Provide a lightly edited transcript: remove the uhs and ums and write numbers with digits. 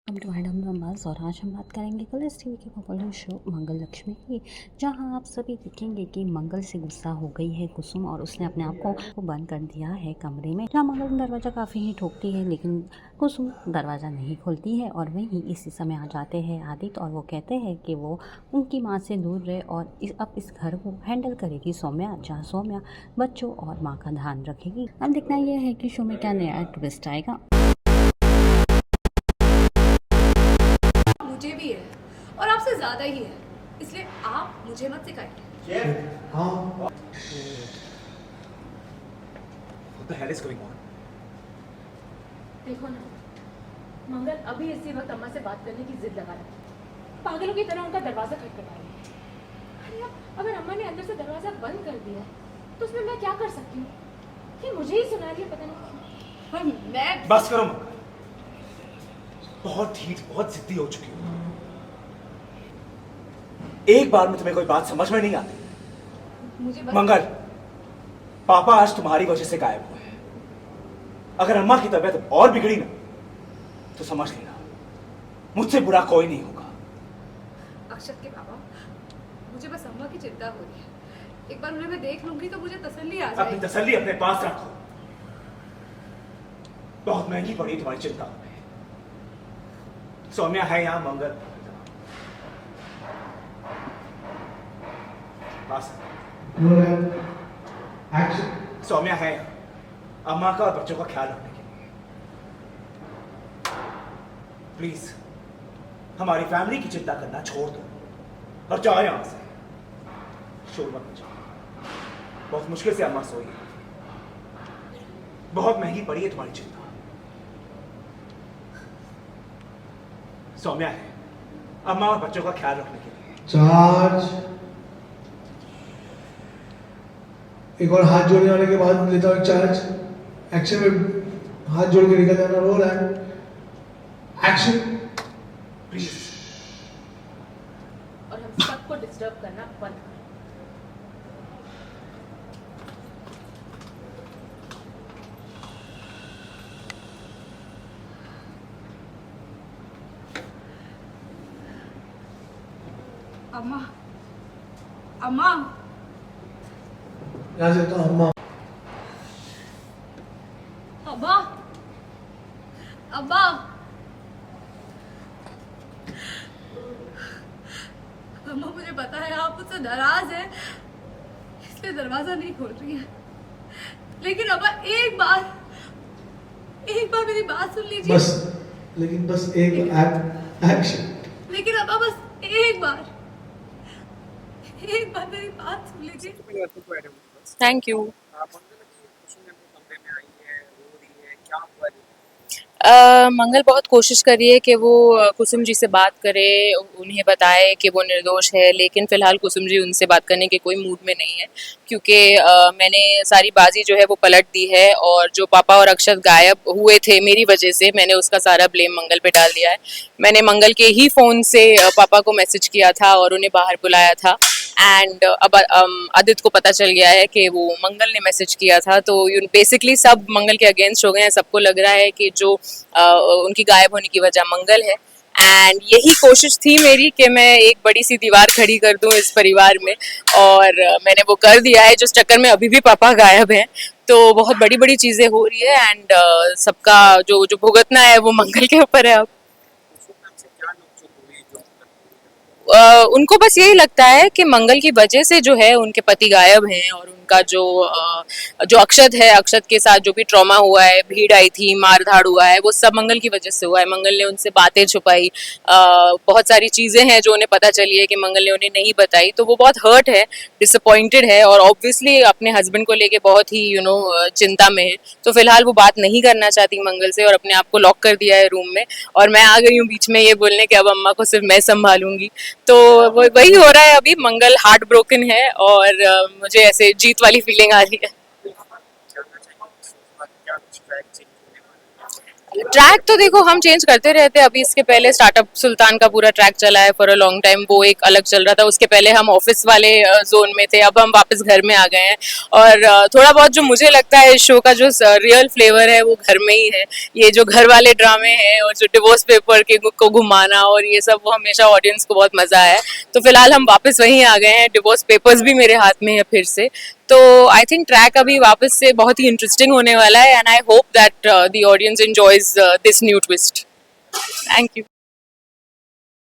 Welcome to madam numbers. और आज हम बात करेंगे कलर्स टीवी के पॉपुलर शो मंगल लक्ष्मी की, जहां आप सभी देखेंगे कि मंगल से गुस्सा हो गई है कुसुम और उसने अपने आप को बंद कर दिया है कमरे में। जहां मंगल दरवाज़ा काफ़ी ही ठोकती है लेकिन कुसुम दरवाज़ा नहीं खोलती है। और वहीं इसी समय आ जाते हैं आदित्य और वो कहते हैं कि वो उनकी माँ से दूर रहे और अब इस घर को हैंडल करेगी सौम्या, जहाँ सौम्या बच्चों और माँ का ध्यान रखेगी। अब देखना यह है कि शो में क्या नया ट्विस्ट आएगा। मुझे भी है और आपसे ज्यादा ही है, इसलिए आप मुझे मत सिखाइए। What the hell is going on? देखो ना, मंगल अभी इसी वक्त अम्मा से बात करने की जिद लगा रही है। पागलों की तरह उनका दरवाजा खटखटा रही है। अरे अब अगर अम्मा ने अंदर से दरवाजा बंद कर दिया तो उसमें मैं क्या कर सकती हूँ? ये मुझे ही सुना रही है, पता नहीं क्यों। और मैं बस करो मंगल, बहुत ढीठ, बहुत जिद्दी हो चुकी हो। एक बार में तुम्हें कोई बात समझ में नहीं आती। मुझे बस मंगल, पापा आज तुम्हारी वजह से गायब हुए हैं। अगर अम्मा की तबीयत और बिगड़ी ना तो समझ लेना मुझसे बुरा कोई नहीं होगा। अक्षत के पापा, मुझे बस अम्मा की चिंता हो रही है। एक बार उन्हें मैं देख लूंगी तो मुझे तसल्ली आ अपनी जाएगी। तसल्ली अपने पास रखो। बहुत महंगी पड़ी तुम्हारी चिंता हमें। सौम्या है यहाँ, मंगल पास। सौम्या है यहाँ अम्मा का और बच्चों का ख्याल रखने के लिए। प्लीज हमारी फैमिली की चिंता करना छोड़ दो और जाओ यहां से। शोर मत मचाओ। बहुत मुश्किल से अम्मा सोई है। बहुत महंगी पड़ी है तुम्हारी चिंता। सौम्या है अम्मा और बच्चों का ख्याल रखने के लिए। चार्ज। एक और हाथ जोड़ने वाले के बाद लेता हूँ चार्ज। एक्शन में हाथ जोड़ के निकल जाना। रोल है एक्शन। प्लीज। और हम सबको डिस्टर्ब करना बंद करो। अम्मा, अम्मा, यहाँ से तो अम्मा। अब्बा, अब्बा, अम्मा मुझे पता है आप मुझसे नाराज हैं, इसलिए दरवाजा नहीं खोल रही है। लेकिन अब्बा एक बार मेरी बात सुन लीजिए। बस, लेकिन बस एक एक्शन। लेकिन अब्बा बस एक बार मेरी बात सुन लीजिए। Thank you. मंगल बहुत कोशिश कर रही है कि वो कुसुम जी से बात करे, उन्हें बताए कि वो निर्दोष है, लेकिन फिलहाल कुसुम जी उनसे बात करने के कोई मूड में नहीं है, क्योंकि मैंने सारी बाजी जो है वो पलट दी है और जो पापा और अक्षत गायब हुए थे मेरी वजह से, मैंने उसका सारा ब्लेम मंगल पे डाल दिया है। मैंने मंगल के ही फ़ोन से पापा को मैसेज किया था और उन्हें बाहर बुलाया था, एंड अब आदित्य को पता चल गया है कि वो मंगल ने मैसेज किया था, तो बेसिकली सब मंगल के अगेंस्ट हो गए हैं। सबको लग रहा है कि जो उनकी गायब होने की वजह मंगल है, एंड यही कोशिश थी मेरी कि मैं एक बड़ी सी दीवार खड़ी कर दूं इस परिवार में, और मैंने वो कर दिया है, जिस चक्कर में अभी भी पापा गायब हैं। तो बहुत बड़ी बड़ी चीज़ें हो रही है, एंड सबका जो जो भुगतना है वो मंगल के ऊपर है अब। उनको बस यही लगता है कि मंगल की वजह से जो है उनके पति गायब हैं, और उनका जो अक्षत है, अक्षत के साथ जो भी ट्रॉमा हुआ है, भीड़ आई थी, मार धाड़ हुआ है, वो सब मंगल की वजह से हुआ है। मंगल ने उनसे बातें छुपाई, बहुत सारी चीज़ें हैं जो उन्हें पता चली है कि मंगल ने उन्हें नहीं बताई, तो वो बहुत हर्ट है, डिसअपॉइंटेड है, और ऑब्वियसली अपने हस्बैंड को लेके बहुत ही चिंता में है। तो फिलहाल वो बात नहीं करना चाहती मंगल से और अपने आप को लॉक कर दिया है रूम में, और मैं आ गई हूँ बीच में ये बोलने कि अब अम्मा को सिर्फ मैं संभालूंगी। तो वही हो रहा है अभी। मंगल हार्ट ब्रोकन है और मुझे ऐसे जीत वाली फीलिंग आ रही है। ट्रैक तो देखो हम चेंज करते रहते हैं। अभी इसके पहले स्टार्टअप सुल्तान का पूरा ट्रैक चला है फॉर अ लॉन्ग टाइम, वो एक अलग चल रहा था। उसके पहले हम ऑफिस वाले जोन में थे, अब हम वापस घर में आ गए हैं। और थोड़ा बहुत जो मुझे लगता है इस शो का जो रियल फ्लेवर है वो घर में ही है। ये जो घर वाले ड्रामे हैं और जो डिवोर्स पेपर के को घुमाना और ये सब, वो हमेशा ऑडियंस को बहुत मजा आया है। तो फिलहाल हम वापस वहीं आ गए हैं, डिवोर्स पेपर्स भी मेरे हाथ में है फिर से। तो आई थिंक ट्रैक अभी वापस से बहुत ही इंटरेस्टिंग होने वाला है, and I hope that the audience enjoys this new twist. Thank you.